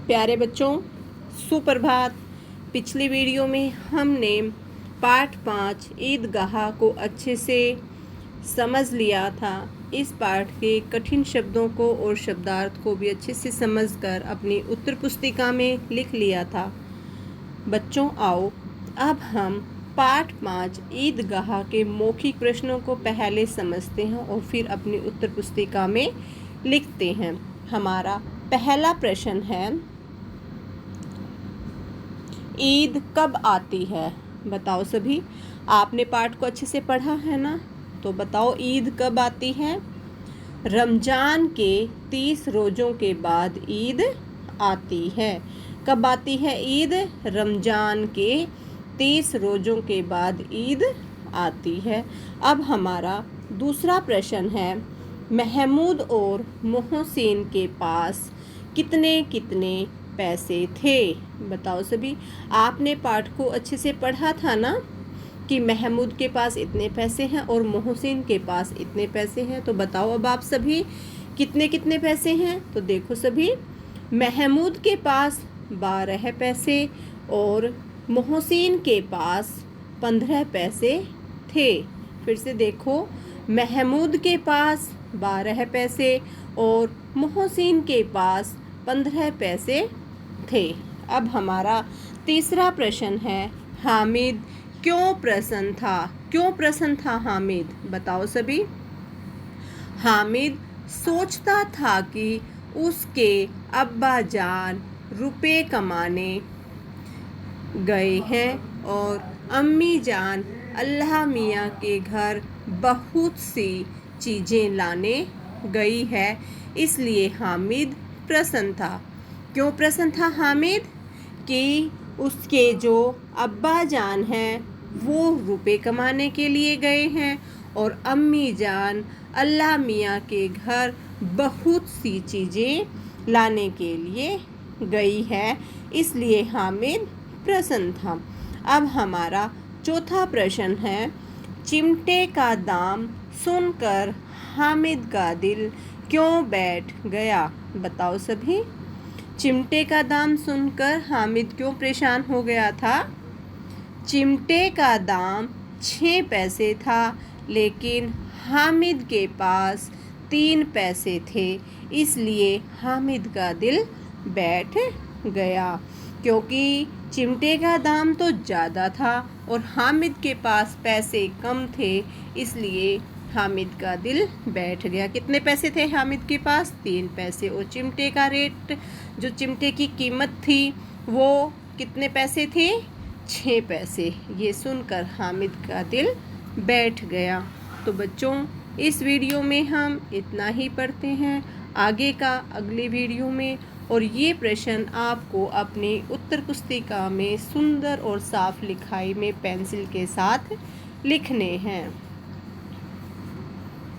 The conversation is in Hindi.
प्यारे बच्चों, सुप्रभात। पिछली वीडियो में हमने पाठ 5 ईदगाह को अच्छे से समझ लिया था। इस पाठ के कठिन शब्दों को और शब्दार्थ को भी अच्छे से समझकर अपनी उत्तर पुस्तिका में लिख लिया था। बच्चों आओ अब हम पाठ 5 ईदगाह के मौखिक प्रश्नों को पहले समझते हैं और फिर अपनी उत्तर पुस्तिका में लिखते हैं। हमारा पहला प्रश्न है, ईद कब आती है? बताओ सभी, आपने पाठ को अच्छे से पढ़ा है ना? तो बताओ ईद कब आती है? रमज़ान के 30 रोज़ों के बाद ईद आती है। कब आती है ईद? रमज़ान के 30 रोज़ों के बाद ईद आती है। अब हमारा दूसरा प्रश्न है, महमूद और मोहसिन के पास कितने कितने पैसे थे? बताओ सभी, आपने पाठ को अच्छे से पढ़ा था ना कि महमूद के पास इतने पैसे हैं और मोहसिन के पास इतने पैसे हैं। तो बताओ अब आप सभी कितने कितने पैसे हैं? तो देखो सभी, महमूद के पास 12 पैसे और मोहसिन के पास 15 पैसे थे। फिर से देखो, महमूद के पास 12 पैसे और मोहसिन के पास 15 पैसे थे। अब हमारा तीसरा प्रश्न है, हामिद क्यों प्रसन्न था? क्यों प्रसन्न था हामिद? बताओ सभी। हामिद सोचता था कि उसके अब्बा जान रुपए कमाने गए हैं और अम्मी जान अल्लाह मियाँ के घर बहुत सी चीज़ें लाने गई है, इसलिए हामिद प्रसन्न था। क्यों प्रसन्न था हामिद? कि उसके जो अब्बा जान हैं वो रुपए कमाने के लिए गए हैं और अम्मी जान अल्लाह मियाँ के घर बहुत सी चीज़ें लाने के लिए गई है, इसलिए हामिद प्रसन्न था। अब हमारा चौथा प्रश्न है, चिमटे का दाम सुनकर हामिद का दिल क्यों बैठ गया? बताओ सभी, चिमटे का दाम सुनकर हामिद क्यों परेशान हो गया था? चिमटे का दाम 6 पैसे था, लेकिन हामिद के पास 3 पैसे थे, इसलिए हामिद का दिल बैठ गया। क्योंकि चिमटे का दाम तो ज़्यादा था और हामिद के पास पैसे कम थे, इसलिए हामिद का दिल बैठ गया। कितने पैसे थे हामिद के पास? 3 पैसे। और चिमटे का रेट, जो चिमटे की कीमत थी वो कितने पैसे थे? 6 पैसे। ये सुनकर हामिद का दिल बैठ गया। तो बच्चों, इस वीडियो में हम इतना ही पढ़ते हैं। आगे का अगली वीडियो में और ये प्रश्न आपको अपनी उत्तर पुस्तिका में सुंदर और साफ लिखाई में पेंसिल के साथ लिखने हैं।